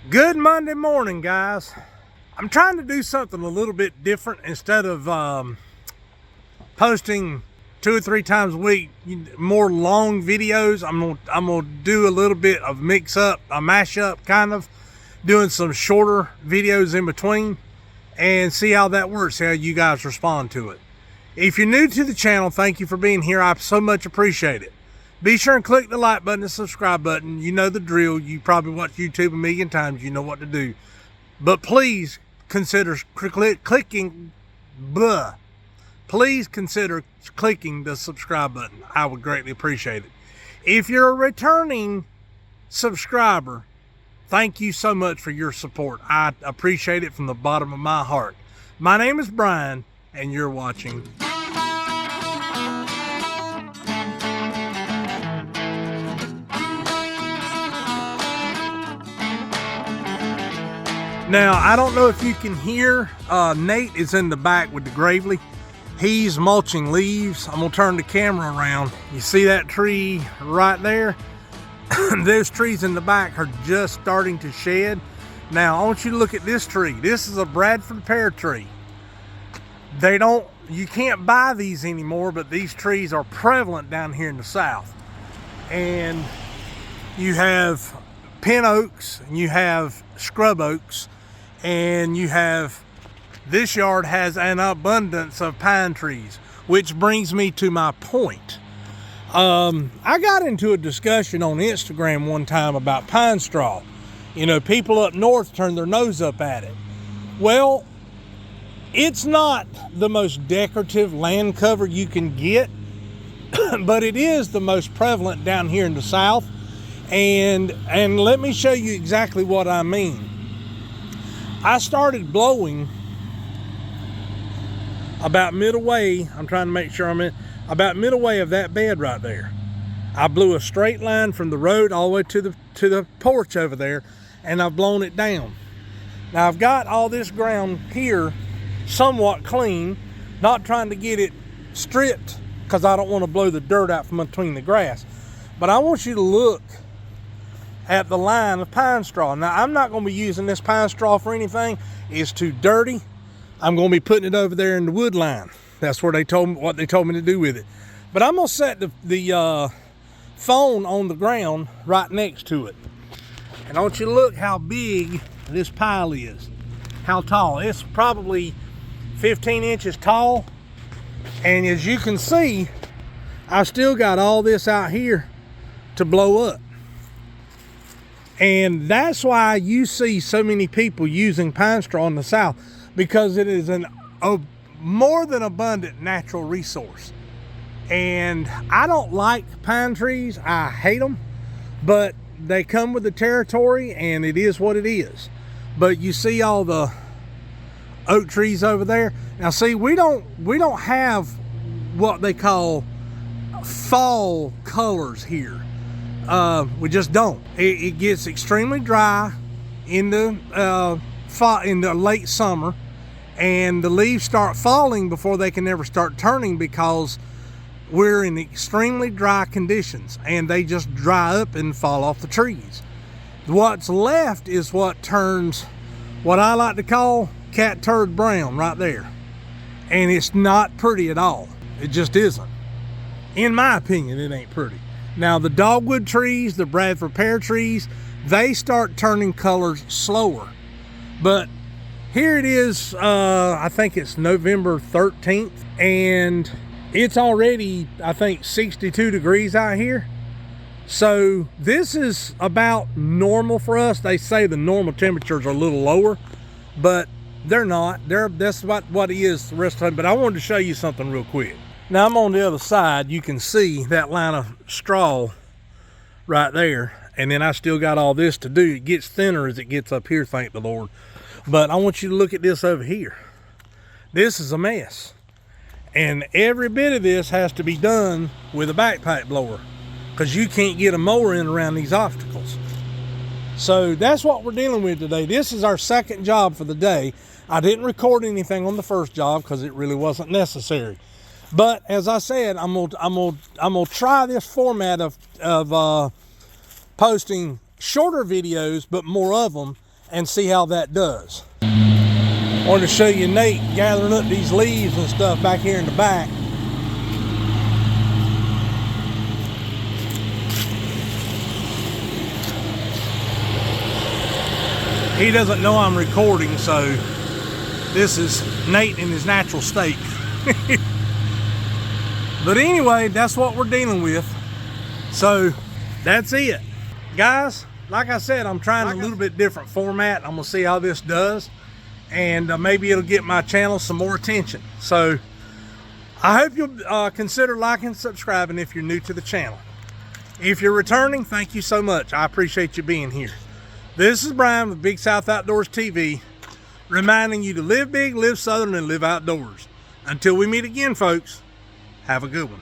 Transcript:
Good Monday morning, guys. I'm trying to do something a little bit different. Instead of posting 2 or 3 times a week, more long videos, I'm gonna do a little bit of mix up, a mashup, kind of doing some shorter videos in between and see how that works, how you guys respond to it. If you're new to the channel, thank you for being here. I so much appreciate it. Be sure and click the like button and subscribe button. You know the drill. You probably watch YouTube a million times. You know what to do. But please consider clicking the subscribe button. I would greatly appreciate it. If you're a returning subscriber, thank you so much for your support. I appreciate it from the bottom of my heart. My name is Brian, and you're watching. Now, I don't know if you can hear, Nate is in the back with the gravely. He's mulching leaves. I'm gonna turn the camera around. You see that tree right there? Those trees in the back are just starting to shed. Now, I want you to look at this tree. This is a Bradford pear tree. You can't buy these anymore, but these trees are prevalent down here in the South. And you have pin oaks, and you have scrub oaks, and you have, this yard has an abundance of pine trees, which brings me to my point. I got into a discussion on Instagram one time about pine straw. You know, people up north turn their nose up at it. Well, it's not the most decorative land cover you can get, but it is the most prevalent down here in the South. And let me show you exactly what I mean. I started blowing about midway. I'm trying to make sure I'm in about midway of that bed right there. I blew a straight line from the road all the way to the porch over there, and I've blown it down. Now I've got all this ground here somewhat clean, not trying to get it stripped because I don't want to blow the dirt out from between the grass. But I want you to look at the line of pine straw. Now, I'm not going to be using this pine straw for anything. It's too dirty. I'm going to be putting it over there in the wood line. That's where what they told me to do with it. But I'm going to set the phone on the ground right next to it. And I want you to look how big this pile is. How tall. It's probably 15 inches tall. And as you can see, I still got all this out here to blow up. And that's why you see so many people using pine straw in the South, because it is a more than abundant natural resource. And I don't like pine trees. I hate them, but they come with the territory, and it is what it is. But you see all the oak trees over there. Now see, we don't have what they call fall colors here. We just don't. It gets extremely dry in the late summer, and the leaves start falling before they can ever start turning, because we're in extremely dry conditions, and they just dry up and fall off the trees. What's left is what turns what I like to call cat turd brown right there, and it's not pretty at all. It just isn't. In my opinion, it ain't pretty. Now, the dogwood trees, the Bradford pear trees, they start turning colors slower. But here it is, I think it's November 13th, and it's already, I think, 62 degrees out here. So this is about normal for us. They say the normal temperatures are a little lower, but they're not. That's about what it is the rest of the time. But I wanted to show you something real quick. Now I'm on the other side. You can see that line of straw right there. And then I still got all this to do. It gets thinner as it gets up here, thank the Lord. But I want you to look at this over here. This is a mess. And every bit of this has to be done with a backpack blower, because you can't get a mower in around these obstacles. So that's what we're dealing with today. This is our second job for the day. I didn't record anything on the first job because it really wasn't necessary. But as I said, I'm gonna try this format of posting shorter videos, but more of them, and see how that does. I wanted to show you Nate gathering up these leaves and stuff back here in the back. He doesn't know I'm recording, so this is Nate in his natural state. But anyway, that's what we're dealing with. So that's it. Guys, like I said, I'm trying a little bit different format. I'm gonna see how this does, and maybe it'll get my channel some more attention. So I hope you'll consider liking and subscribing if you're new to the channel. If you're returning, thank you so much. I appreciate you being here. This is Brian with Big South Outdoors TV, reminding you to live big, live southern, and live outdoors. Until we meet again, folks, have a good one.